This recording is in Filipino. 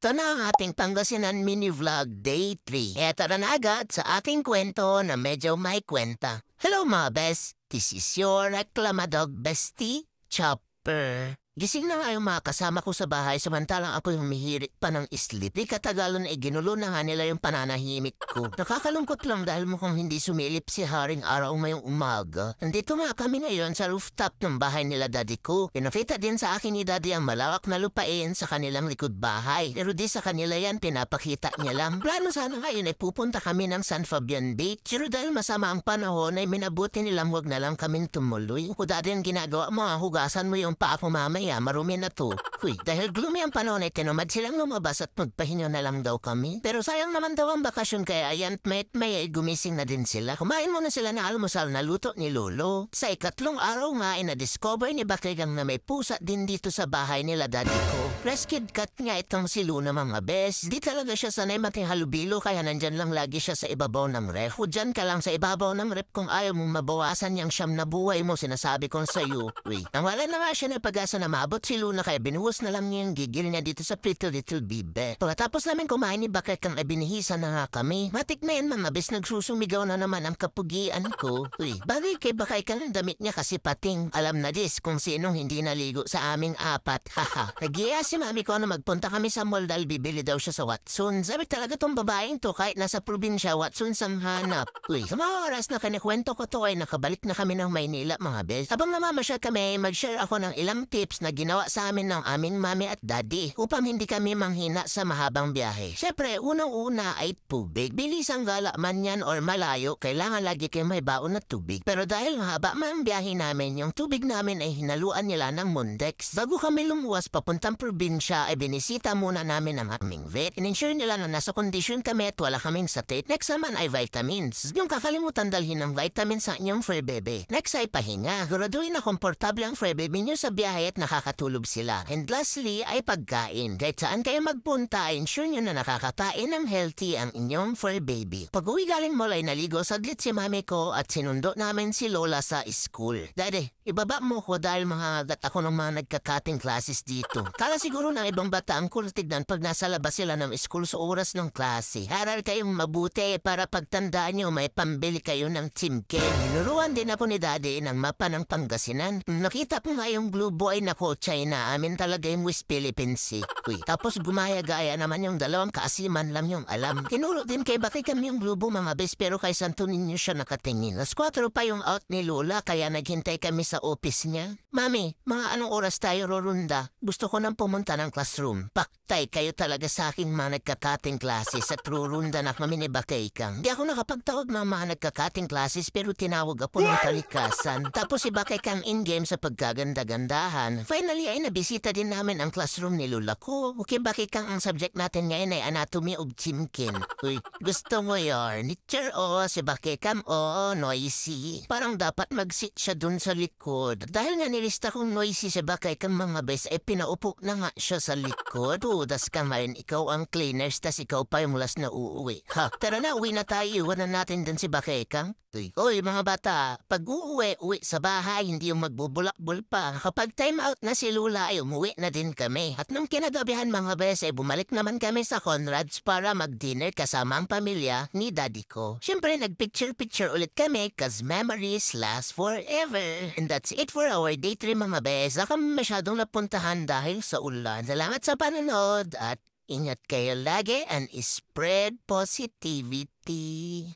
Ito na ang ating Pangasinan mini vlog day 3. Eto na agad sa ating kwento na medyo may kwenta. Hello mga best, this is your reklamadog bestie, Chopper. Gising na nga yung mga kasama ko sa bahay samantalang ako yung humihirit pa ng sleep. Di katagalan ay ginulo na nga nila yung pananahimik ko. Nakakalungkot lang dahil mukhang hindi sumilip si Haring Araw ngayong umaga. Nandito nga kami ngayon sa rooftop ng bahay nila daddy ko. Pinakita din sa akin ni daddy ang malawak na lupain sa kanilang likod bahay. Pero di sa kanila yan pinapakita niya lang. Plano sana ngayon ay pupunta kami ng San Fabian Beach. Pero dahil masama ang panahon ay minabuti nilang huwag na lang kaming tumuloy. Kung dati ang ginagawa mo, hugasan mo yung paa ko mamaya. Marumi na to. Uy, dahil gloomy ang panahon ay tinumad silang lumabas at magpahinga na lang daw kami. Pero sayang naman daw ang bakasyon kaya ayan may ay gumising na din sila. Kumain muna sila na almusal na luto ni Lolo. Sa ikatlong araw nga ay na-discover ni Bakrigang na may pusa din dito sa bahay nila daddy ko. Rescued cat nga itong si Luna mga bes. Di talaga siya sanay matinghalubilo kaya nandyan lang lagi siya sa ibabaw ng ref. O dyan ka lang sa ibabaw ng ref kung ayaw mong mabawasan yung siyam na buhay mo sinasabi kong sa'yo. Uy, nang wala na nga siya na pag-asa na maabot si Luna kaya binuhos na lang niya yung gigil niya dito sa Pretty Little Bibe. Pagkatapos namin kumain ni Bakit kang binihisa na nga kami. Matik na yan mga bes nagsusumigaw na naman ang kapugian ko. Uy, bagay kay Bakay ka ng damit niya kasi pating. Alam na dis kung sinong hindi naligo sa aming apat. Haha. Nagiya si mami ko na magpunta kami sa mall dahil bibili daw siya sa Watson. Sabi talaga tong babaeng to kahit nasa probinsya Watson sang hanap. Uy, sa mga oras na kanikwento ko to ay nakabalik na kami ng Maynila mga bes. Habang namamasyal kami, mag-share ako ng ilang tips na ginawa sa amin ng aming mami at daddy upang hindi kami manghina sa mahabang biyahe. Siyempre, unang-una ay tubig. Bilis ang gala man yan or malayo, kailangan lagi kayo may baon na tubig. Pero dahil mahaba man ang biyahe namin, yung tubig namin ay hinaluan nila ng Mundex. Bago kami lumuwas papuntang probinsya, ay binisita muna namin ang aming vet. In-ensure nila na nasa kondisyon kami at wala kaming sakit. Next naman ay vitamins. Yung kakalimutan dalhin ng vitamins sa inyong fur baby. Next ay pahinga. Guraduhin na komportable ang fur baby nyo sa biyahe at nakakatulog sila. And lastly ay pagkain. Kahit saan kayo magpunta, ensure nyo na nakakakain ng healthy ang inyong fur baby. Pag uwi galing mall ay naligo saglit si mami ko at sinundo namin si Lola sa school. Daddy, ibaba mo ko dahil mga ako ng mga nagkakating classes dito. Kala siguro ng ibang bata ang cool tignan pag nasa labas sila ng school sa oras ng klase. Haral kayong mabuti para pagtandaan nyo may pambili kayo ng timken. Hinuruan din ako ni Daddy ng mapa ng Pangasinan. Nakita ko nga yung blue boy na kotse na amin talaga yung West Philippines Sea. Uy, tapos gumaya-gaya naman yung dalawang kaasiman lang yung alam. Tinuro din kay Bakit kami yung Blue mga bes pero kay Santo Niño siya nakatingin. Alas 4 pa yung out ni Lola kaya naghintay kami sa office niya. Mami, mga anong oras tayo rorunda? Gusto ko nang pumunta ng classroom. Paktay kayo talaga sa aking mga nagkakating classes at rurunda na kami ni Bakay kang. Di ako nakapagtawag ng mga nagkakating classes pero tinawag ako ng talikasan. Tapos si Bakay kang in-game sa pagkaganda-gandahan. Finally ay nabisita din namin ang classroom ni Lola ko. Okay, Bakit kang ang subject natin ngayon ay anatomy of chimkin. Uy, gusto mo yun? Nature si Bakit kang noisy. Parang dapat mag-sit siya dun sa likod. Dahil nga nilista kong noisy si Bakit kang mga bes ay pinaupo na nga siya sa likod. Das ka ngayon, ikaw ang cleaners tas ikaw pa yung mulas na uuwi. Ha, tara na, uwi na tayo. Iwanan natin dun si Bakit kang. Uy, mga bata, pag uwi sa bahay, hindi yung magbubulakbol pa. Kapag time out na si Lula ay umuwi na din kami. At nung kinagabihan mga bes ay bumalik naman kami sa Conrad's para mag-dinner kasama ang pamilya ni daddy ko. Siyempre, nag-picture-picture ulit kami cause memories last forever. And that's it for our day 3 mga bes. Saka masyadong napuntahan dahil sa ulan. Salamat sa panonood at ingat kayo lagi and spread positivity.